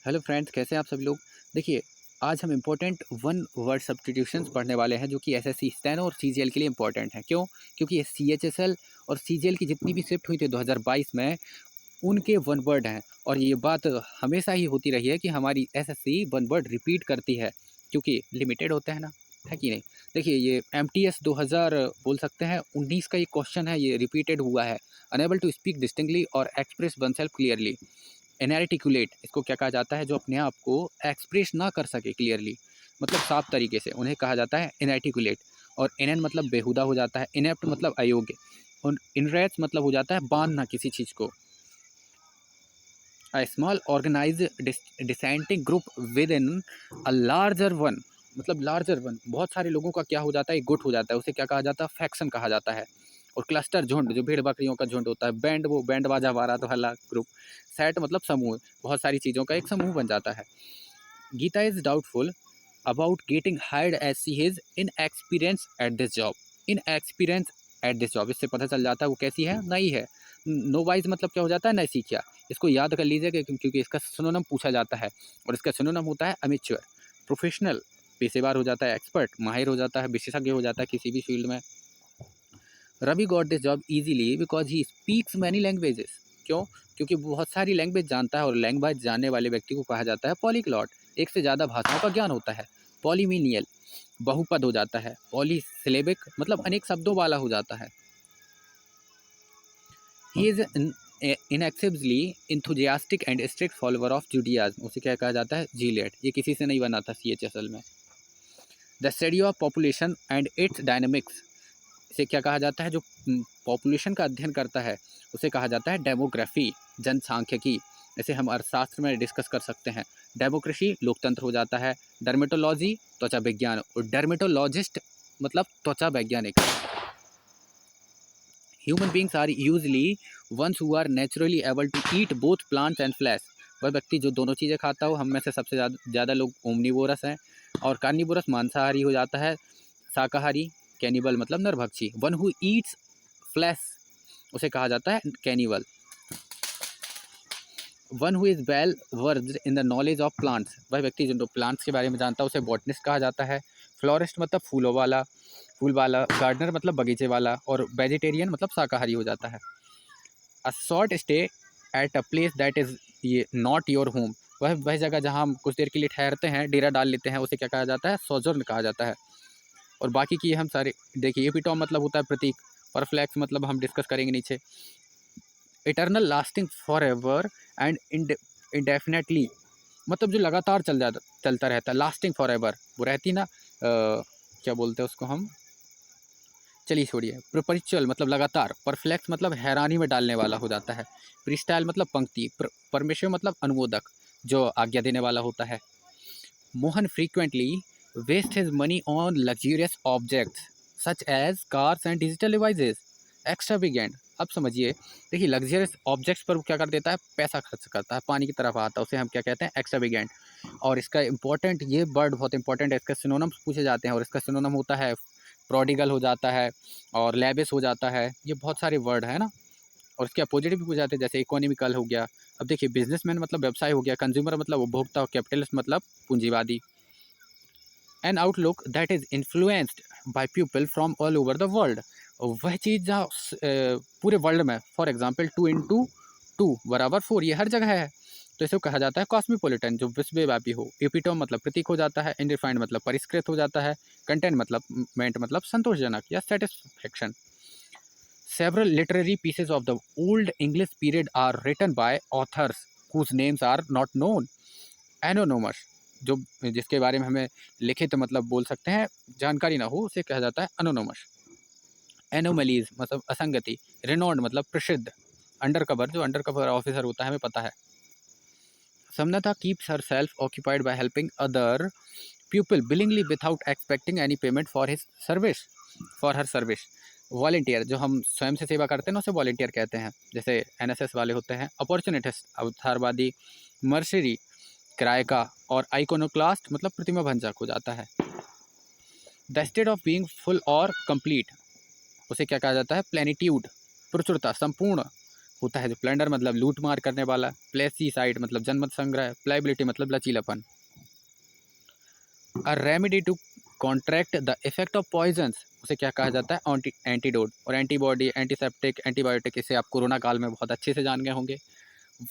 Hello friends, कैसे हैं आप सभी लोग। देखिए, आज हम इम्पोर्टेंट वन वर्ड सब्स्टिट्यूशंस पढ़ने वाले हैं जो कि एसएससी स्टेनो और सीजीएल के लिए इम्पोर्टेंट हैं। क्यों? क्योंकि ये सीएचएसएल और सीजीएल की जितनी भी शिफ्ट हुई थी 2022 में, उनके वन वर्ड हैं। और ये बात हमेशा ही होती रही है कि हमारी एसएससी वन वर्ड रिपीट करती है, क्योंकि लिमिटेड होते हैं ना, है कि नहीं। देखिए, ये एमटीएस 2000 बोल सकते हैं 19 का ये क्वेश्चन है, ये रिपीटेड हुआ है। अनेबल टू स्पीक डिस्टिंक्टली और एक्सप्रेस वनसेल्फ क्लियरली। इनएर्टिकुलेट इसको क्या कहा जाता है? जो अपने आप को एक्सप्रेस ना कर सके क्लियरली, मतलब साफ तरीके से, उन्हें कहा जाता है इनएर्टिकुलेट। और इनएन मतलब बेहुदा हो जाता है, इनेप्ट मतलब अयोग्य, और इनरेट्स मतलब हो जाता है बांधना किसी चीज़ को। A small organised dissenting group within a larger one, मतलब लार्जर वन, बहुत सारे लोगों का क्या हो जाता है, एक गुट हो जाता है, उसे क्या कहा जाता है? फैक्शन कहा जाता है। और क्लस्टर, झुंड, जो भेड़ बकरियों का झुंड होता है। बैंड, वो बैंड बाजा बारात वाला ग्रुप। सेट मतलब समूह, बहुत सारी चीज़ों का एक समूह बन जाता है। Geeta is doubtful about getting hired as she is in experience at this job. In experience at this job, इससे पता चल जाता है वो कैसी है, नई है। नो वाइज मतलब क्या हो जाता है? नई सीखिया। इसको याद कर लीजिएगा क्योंकि इसका सिनोनिम पूछा जाता है, और इसका सिनोनिम होता है अमेच्योर। प्रोफेशनल, पेशेवर हो जाता है। एक्सपर्ट, माहिर हो जाता है, विशेषज्ञ हो जाता है किसी भी फील्ड में। Ravi got this job easily because he speaks many languages. क्यों? क्योंकि वो बहुत सारी लैंग्वेज जानता है, और लैंग्वेज जानने वाले व्यक्ति को कहा जाता है पॉलीग्लॉट। एक से ज़्यादा भाषाओं का ज्ञान होता है। पॉलीमिनियल, बहुपद हो जाता है। पॉलीसिलेबिक मतलब अनेक शब्दों वाला हो जाता है। He is unexceptionally enthusiastic and strict follower of Judaism. उसे क्या कहा जाता है? जीलेट। ये किसी से नहीं बना था सीएचएसएल में। The study of population and it's dynamics, इसे क्या कहा जाता है? जो पॉपुलेशन का अध्ययन करता है उसे कहा जाता है डेमोग्राफी, जनसांख्यिकी। इसे हम अर्थशास्त्र में डिस्कस कर सकते हैं। डेमोक्रेसी लोकतंत्र हो जाता है। डर्मेटोलॉजी त्वचा विज्ञान, और डर्मेटोलॉजिस्ट मतलब त्वचा वैज्ञानिक। Human beings are usually ones who are naturally able to eat both plants and flesh. वह व्यक्ति जो दोनों चीज़ें खाता हो। हम में से सबसे ज़्यादा लोग ओमनीवोरस हैं, और कार्निवोरस मांसाहारी हो जाता है। शाकाहारी कैनिबल मतलब नरभक्षी। वन हु ईट्स फ्लैश उसे कहा जाता है cannibal. One who is well versed in the knowledge of plants, वह व्यक्ति जो प्लांट्स के बारे में जानता है उसे बॉटनिस्ट कहा जाता है। फ्लोरिस्ट मतलब फूलों वाला, फूल वाला। गार्डनर मतलब बगीचे वाला। और वेजिटेरियन मतलब शाकाहारी हो जाता है। A short stay at a place that is ये नॉट योर होम, वह जगह जहाँ हम कुछ देर के लिए ठहरते हैं, डेरा डाल लेते हैं, उसे क्या कहा जाता है? सोजर्न कहा जाता है। और बाकी की हम सारे देखिए, एपिटोम मतलब होता है प्रतीक। परफ्लेक्स मतलब हम डिस्कस करेंगे नीचे। Eternal, lasting, for ever and indefinitely, मतलब जो लगातार चलता रहता है। लास्टिंग फॉर एवर वो रहती ना, क्या बोलते हैं उसको हम, चलिए छोड़िए। परपेचुअल मतलब लगातार। परफ्लेक्स मतलब हैरानी में डालने वाला हो जाता है। फ्रीस्टाइल मतलब पंक्ति। परमेश्वर मतलब अनुमोदक, जो आज्ञा देने वाला होता है। Mohan frequently wastes his money on luxurious objects such as cars and digital devices. Extravagant, अब समझिए। देखिए, लग्जरियस ऑब्जेक्ट्स पर वो क्या कर देता है? पैसा खर्च करता है, पानी की तरफ आता है, उसे हम क्या कहते हैं? एक्स्ट्रावेगेंट। और इसका इंपॉर्टेंट, ये वर्ड बहुत इंपॉर्टेंट है, इसका सिनोनिम्स पूछे जाते हैं, और इसका सिनोनिम होता है प्रोडिगल हो जाता है, और लेविश हो जाता है। ये बहुत सारे वर्ड है ना। और इसके अपोजिट भी पूछे जाते हैं, जैसे इकोनॉमिकल हो गया। अब देखिए, बिजनेसमैन मतलब व्यवसाय हो गया। कंज्यूमर मतलब उपभोक्ता, और कैपिटलिस्ट मतलब पूंजीवादी। N outlook that is influenced by people from all over the world, वह चीज़ जहाँ पूरे वर्ल्ड में, फॉर एग्जांपल 2 × 2 = 4, ये हर जगह है, तो इसे कहा जाता है कॉस्मोपॉलिटन, जो विश्वव्यापी हो। एपिटोम मतलब प्रतीक हो जाता है। इनडिफाइंड मतलब परिष्कृत हो जाता है। कंटेंट मतलब मेंट मतलब संतोषजनक या satisfaction. Several literary pieces of the Old English period are written by authors whose names are not known. Anonymous, जो जिसके बारे में हमें लिखित मतलब बोल सकते हैं जानकारी ना हो, उसे कहा जाता है अनोनोमस। एनोमलीज मतलब असंगति। रिनोन्ड मतलब प्रसिद्ध। अंडरकवर, जो अंडरकवर ऑफिसर होता है, हमें पता है। Samanta keeps herself occupied by helping other people willingly without expecting any payment for his service, for her service. Volunteer, जो हम स्वयं से सेवा करते हैं ना, उसे वॉलेंटियर कहते हैं, जैसे एनएसएस वाले होते हैं। अपॉर्चुनिटिस्ट अवतारवादी। मर्सरी किराए का। और आइकोनोक्लास्ट मतलब प्रतिमा भंजक हो जाता है। The state of being full और कंप्लीट, उसे क्या कहा जाता है? प्लेनिट्यूड, प्रचुरता, संपूर्ण होता है जो प्लंडर मतलब लूट मार करने वाला, प्लेसीसाइड मतलब जनमत संग्रह, प्लाइबिलिटी मतलब लचीलापन। A remedy to contract the effect of poisons, उसे क्या कहा जाता है, एंटीडोट। और एंटीबॉडी, एंटीसेप्टिक, एंटीबायोटिक, इसे आप कोरोना काल में बहुत अच्छे से जान गए होंगे।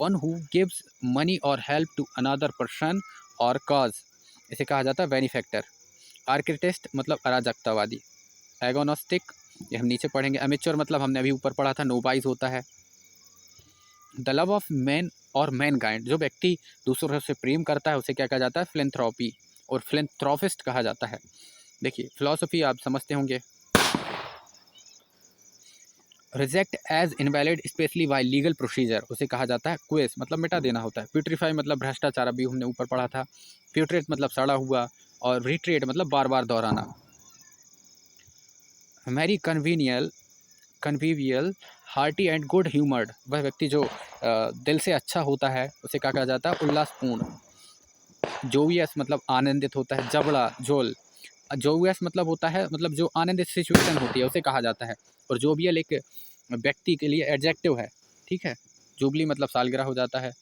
वन हु गिव्स मनी और हेल्प टू अनदर पर्सन और कॉज, इसे कहा जाता है बेनिफैक्टर। आर्किटेस्ट मतलब अराजकतावादी। एगोनोस्टिक, ये हम नीचे पढ़ेंगे। अमेच्योर मतलब हमने अभी ऊपर पढ़ा था, नोबाइज होता है। द लव ऑफ मैन और मैन काइंड, जो व्यक्ति दूसरों से प्रेम करता है उसे क्या कहा जाता है, फिलेंथ्रोपी और फिलेंथ्रोपिस्ट कहा जाता है। देखिए फिलॉसफी आप समझते होंगे। Reject as invalid especially by legal procedure, उसे कहा जाता है क्वेस मतलब मिटा देना होता है। प्यूट्रीफाई मतलब भ्रष्टाचार, अभी हमने ऊपर पढ़ा था। प्यूट्रेट मतलब सड़ा हुआ, और रिट्रेट मतलब बार बार दोहराना। Merry convivial hearty and good humoured, वह व्यक्ति जो दिल से अच्छा होता है उसे क्या कहा जाता है, उल्लासपूर्ण। जोवियस मतलब आनंदित होता है। जबड़ा जोल, जोवियस मतलब होता है मतलब जो आनंदित सिचुएशन होती है उसे कहा जाता है। और जोवियल एक व्यक्ति के लिए एडजेक्टिव है, ठीक है। जुबली मतलब सालगिरह हो जाता है।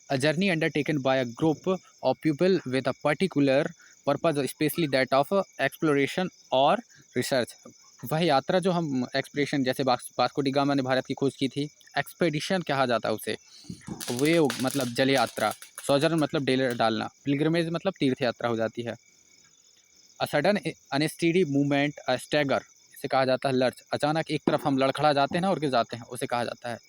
A journey undertaken by a group of people with a particular purpose, specially that of exploration और रिसर्च, वह यात्रा जो हम एक्सप्लोरेशन, जैसे वास्को डी गामा ने भारत की खोज की थी, एक्सपेडिशन कहा जाता है उसे। वेव मतलब जल यात्रा। सोजर्न मतलब डेल डालना। पिलग्रिमेज मतलब तीर्थ यात्रा हो जाती है। A sudden unsteady movement, a stagger, इसे कहा जाता है लर्च। अचानक एक तरफ हम लड़खड़ा जाते हैं ना और गिर जाते हैं, उसे कहा जाता है।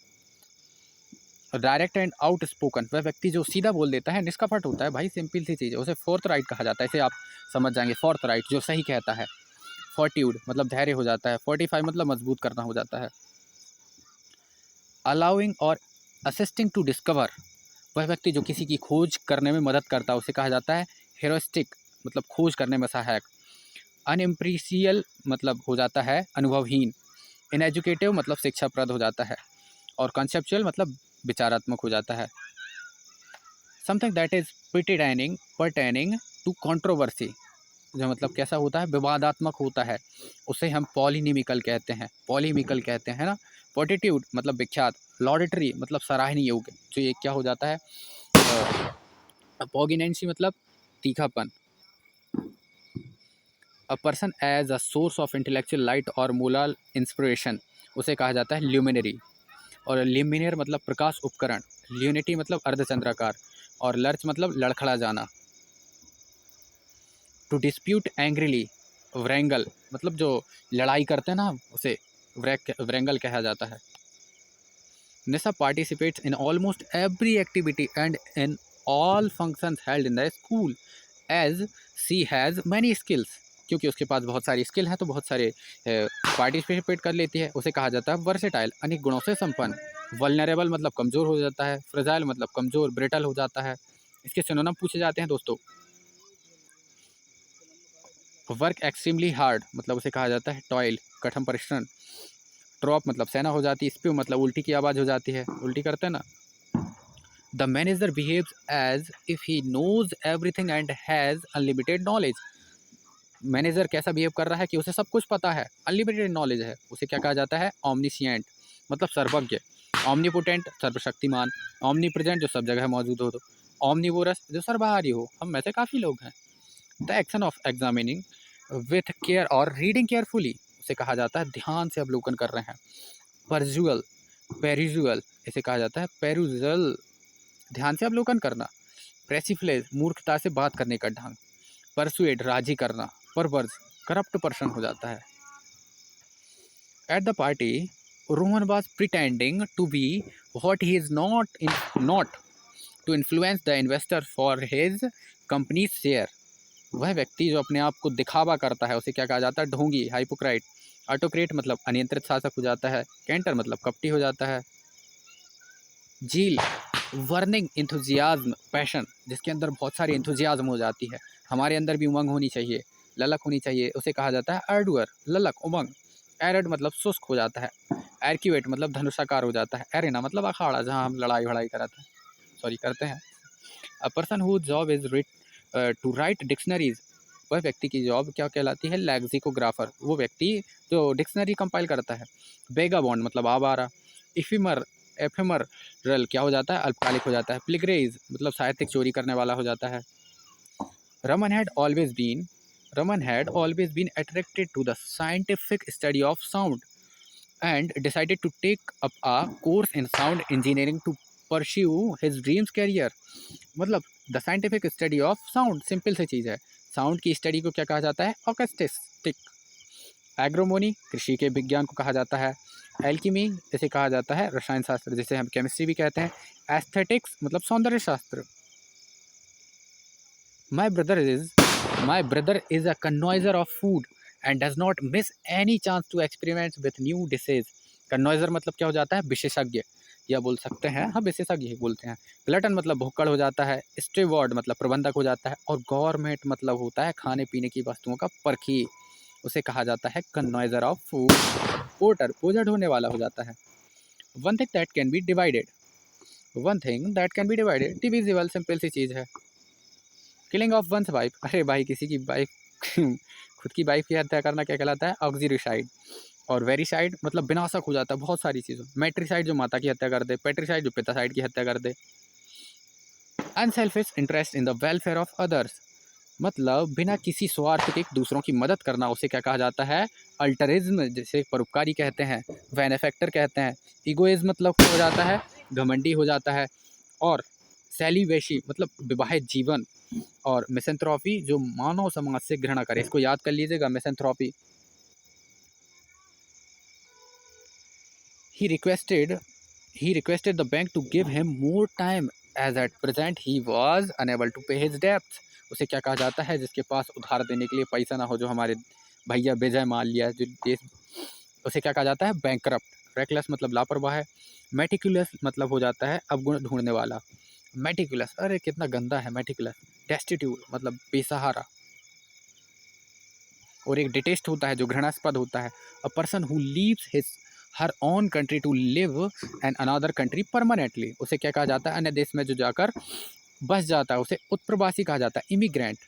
डायरेक्ट एंड आउट स्पोकन, वह व्यक्ति जो सीधा बोल देता है, निष्कपट होता है भाई, सिंपल सी चीज़ है, उसे फोर्थ राइट कहा जाता है। इसे आप समझ जाएंगे, फोर्थ राइट जो सही कहता है। फोर्ट्यूड मतलब धैर्य हो जाता है। 45 मतलब मजबूत करना हो जाता है। अलाउइंग और असिस्टिंग टू डिस्कवर, वह व्यक्ति जो किसी की खोज करने में मदद करता है उसे कहा जाता है हेरोस्टिक मतलब खोज करने में सहायक। अनइम्प्रीसियल मतलब हो जाता है अनुभवहीन। इनएजुकेटिव मतलब शिक्षाप्रद हो जाता है। और कॉन्सेप्चुअल मतलब विचारात्मक हो जाता है। Something that is pertaining to controversy, जो मतलब कैसा होता है, विवादात्मक होता है, उसे हम पॉलिनिमिकल कहते हैं, पॉलीमिकल कहते हैं ना। पोटिट्यूड मतलब विख्यात। लॉडिटरी मतलब सराहनीय योग्य, जो ये क्या हो जाता है, पोगिनेंसी मतलब तीखापन। A person as a source of intellectual light और मोरल इंस्पिरेशन, उसे कहा जाता है ल्यूमिनरी। और लिमिनियर मतलब प्रकाश उपकरण। ल्यूनिटी मतलब अर्धचंद्राकार। और लर्च मतलब लड़खड़ा जाना। टू डिस्प्यूट एंग्रीली, व्रैंगल मतलब जो लड़ाई करते हैं ना उसे व्रैंगल कहा जाता है। Nisha participates in almost every activity and in all functions held in the school as she has many skills, क्योंकि उसके पास बहुत सारी स्किल हैं तो बहुत सारे पार्टिसिपेट कर लेती है, उसे कहा जाता है वर्सेटाइल, अनेक गुणों से संपन्न। वल्नरेबल मतलब कमज़ोर हो जाता है। फ्रेजाइल मतलब कमज़ोर, ब्रिटल हो जाता है। इसके सिनोनिम पूछे जाते हैं दोस्तों। वर्क एक्सट्रीमली हार्ड मतलब उसे कहा जाता है टॉयल, कठिन परिश्रम। ट्रॉप मतलब सेना हो जाती है। स्प्यू मतलब उल्टी की आवाज़ हो जाती है, उल्टी करते हैं ना। The manager behaves as if he knows everything and has unlimited knowledge, manager कैसा बिहेव कर रहा है कि उसे सब कुछ पता है, अनलिमिटेड नॉलेज है, उसे क्या कहा जाता है, ऑमनिशिएंट मतलब सर्वज्ञ। ऑमनीपोटेंट सर्वशक्तिमान। ऑमनी प्रेजेंट जो सब जगह मौजूद हो। तो ऑमनीवोरस जो सर्वहारी हो, हम में से काफ़ी लोग हैं। The action of examining with care और रीडिंग केयरफुली, उसे कहा जाता है ध्यान से अवलोकन कर रहे हैं। परजुअल, पेरिजुअल, इसे कहा जाता है पेरुजल, ध्यान से अवलोकन करना। प्रेसिफ्लेज मूर्खता से बात करने का ढंग। परसुएड राजी करना। परवर्ज करप्ट पर्सन हो जाता है। At the party Rohan was pretending to be what he is not to influence the investor for his company share, वह व्यक्ति जो अपने आप को दिखावा करता है उसे क्या कहा जाता है, ढोंगी, हाइपोक्राइट। ऑटोक्रेट मतलब अनियंत्रित शासक हो जाता है। कैंटर मतलब कपटी हो जाता है। झील वर्निंग इंथुजियाज्म पैशन, जिसके अंदर बहुत सारी इंथुजियाज्म हो जाती है, हमारे अंदर भी उमंग होनी चाहिए, ललक होनी चाहिए, उसे कहा जाता है अर्डुअर, ललक, उमंग। एरड मतलब शुष्क हो जाता है। एर्क्यूएट मतलब धनुषाकार हो जाता है। एरेना मतलब अखाड़ा जहाँ हम लड़ाई वड़ाई करते हैं। A person who job is to write dictionaries, वह व्यक्ति की जॉब क्या कहलाती है, लेक्सिकोग्राफर, वो व्यक्ति जो डिक्शनरी कंपाइल करता है। बेगाबॉन्ड मतलब आवारा। इफिमर एफेमरल क्या हो जाता है, अल्पकालिक हो जाता है। प्लिगरेज मतलब साहित्यिक चोरी करने वाला हो जाता है। Raman had always been attracted to the scientific study of sound and decided to take up a course in sound engineering to pursue his dreams career। मतलब the scientific study of sound, simple सी चीज़ है। Sound की study को क्या कहा जाता है, ऑकेस्टिस्टिक। एग्रोमोनी कृषि के विज्ञान को कहा जाता है। एल्कीमी इसे कहा जाता है रसायन शास्त्र, जिसे हम केमिस्ट्री भी कहते हैं। एस्थेटिक्स मतलब सौंदर्य शास्त्र। My brother is a connoisseur of food and does not miss any chance to experiment with new dishes. Connoisseur मतलब क्या हो जाता है, विशेषज्ञ, या बोल सकते हैं हाँ विशेषज्ञ ही बोलते हैं। ग्लटन मतलब भुक्कड़ हो जाता है। स्टीवर्ड मतलब प्रबंधक हो जाता है। और गवर्नमेंट मतलब होता है खाने पीने की वस्तुओं का परखी, उसे कहा जाता है कन्नॉइजर ऑफ फूड। पोर्टर बोझा ढोने वाला हो जाता है। One thing that can be divided divisible, simple सी चीज़ है। किलिंग ऑफ वंस वाइफ, अरे भाई किसी की वाइफ खुद की वाइफ की हत्या करना क्या कहलाता है, ऑक्सीरिसाइड। और वेरीसाइड मतलब विनाशक हो जाता है बहुत सारी चीज़ों। मैट्रिसाइड जो माता की हत्या कर दे, पेट्रिसाइड जो पितासाइड की हत्या कर दे। Unselfish interest in the welfare of others मतलब बिना किसी स्वार्थ के दूसरों की मदद करना, उसे क्या कहा जाता है, अल्टरिज्म, जिसे परोपकारी कहते हैं, बेनेफैक्टर कहते हैं। इगोइज्म मतलब हो जाता है घमंडी हो जाता है। और सेलिवेशी मतलब विवाहित जीवन। और मिसेंथ्रोपी जो मानव समाज से घृणा करे, इसको याद कर लीजिएगा, मिसेंथ्रोपी। He requested the bank to give him more time as at present he was unable to pay his debts। उसे क्या कहा जाता है, जिसके पास उधार देने के लिए पैसा ना हो, जो हमारे भैया विजय माल्या जो देश, उसे क्या कहा जाता है, बैंकरप्ट। रेकलेस मतलब लापरवाह है। मेटिकुलस मतलब हो जाता है अवगुण ढूंढने वाला। मेटिकुलस, अरे कितना गंदा है मेटिकुलस। डेस्टिट्यूट मतलब बेसहारा। और एक डिटेस्ट होता है जो घृणास्पद होता है। A person who leaves his her own country to live an another country permanently, उसे क्या कहा जाता है, अन्य देश में जो जाकर बस जाता है उसे उत्प्रवासी कहा जाता है, इमिग्रेंट।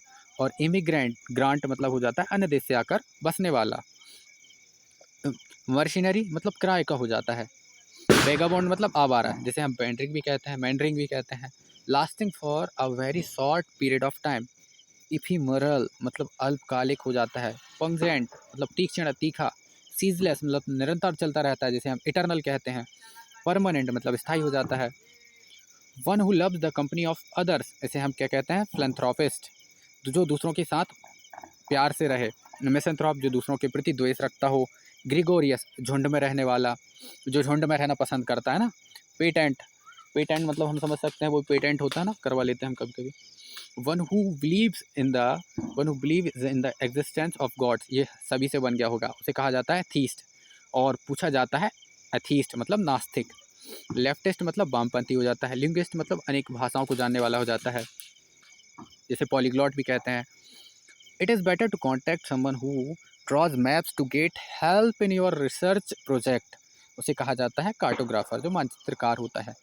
और इमिग्रेंट ग्रांट मतलब हो जाता है अन्य देश से आकर बसने वाला। मर्शिनरी मतलब किराए का हो जाता है। वेगाबॉन्ड मतलब आवारा, जिसे हम मैंड्रिंग भी कहते हैं। Lasting for a very short period of time. Ephemeral मतलब अल्पकालिक हो जाता है। पंगजेंट मतलब तीक्ष्ण तीखा। सीजलेस मतलब निरंतर चलता रहता है, जिसे हम इटर्नल कहते हैं। परमानेंट मतलब स्थायी हो जाता है। One who loves the company of others, इसे हम क्या कहते हैं, फिलैंथ्रोपिस्ट, जो दूसरों के साथ प्यार से रहे। मिसेंथ्रोप जो दूसरों के प्रति द्वेष रखता हो। ग्रिगोरियस झुंड में रहने वाला, जो झुंड में रहना पसंद करता है ना। पेटेंट मतलब हम समझ सकते हैं वो पेटेंट होता है ना, करवा लेते हैं हम कभी कभी। One who believes in the existence of gods, ये सभी से बन गया होगा, उसे कहा जाता है थीस्ट। और पूछा जाता है एथीस्ट मतलब नास्तिक। लेफ्टिस्ट मतलब वामपंथी हो जाता है। लिंग्विस्ट मतलब अनेक भाषाओं को जानने वाला हो जाता है, जिसे पॉलीग्लॉट भी कहते हैं। It is better to contact someone who draws maps to get help in your research project, उसे कहा जाता है कार्टोग्राफर, जो मानचित्रकार होता है।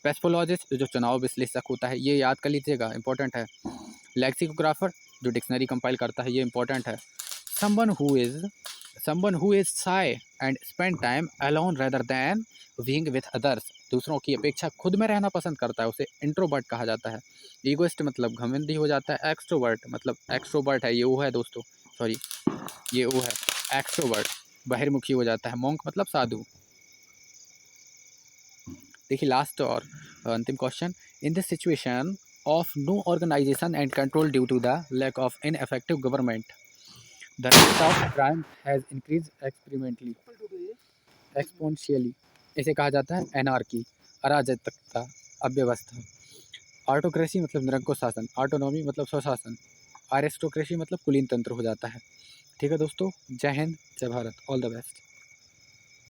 पेस्पोलॉजिस्ट जो चुनाव विश्लेषक होता है, ये याद कर लीजिएगा, इंपॉर्टेंट है। लेक्सिकोग्राफर जो डिक्शनरी कंपाइल करता है, ये इंपॉर्टेंट है। Someone who is shy and spend time alone rather than being with others, दूसरों की अपेक्षा खुद में रहना पसंद करता है, उसे इंट्रोवर्ट कहा जाता है। ईगोइस्ट मतलब घमंडी हो जाता है। एक्सट्रोवर्ट मतलब एक्सट्रोवर्ट है, ये वो है दोस्तों, सॉरी ये वो है एक्सट्रोवर्ट, बहिर्मुखी हो जाता है। मॉन्क मतलब साधु। देखिए लास्ट और अंतिम question. In this situation of no organization and control due to the lack of ineffective government, the rate of crime has increase exponentially, इसे कहा जाता है एनार्की, अराजकता, अव्यवस्था। ऑटोक्रेसी मतलब निरंकुश शासन। ऑटोनॉमी मतलब स्वशासन। अरिस्टोक्रेसी मतलब कुलीन तंत्र हो जाता है। ठीक है दोस्तों, जय हिंद, जय भारत, ऑल द बेस्ट।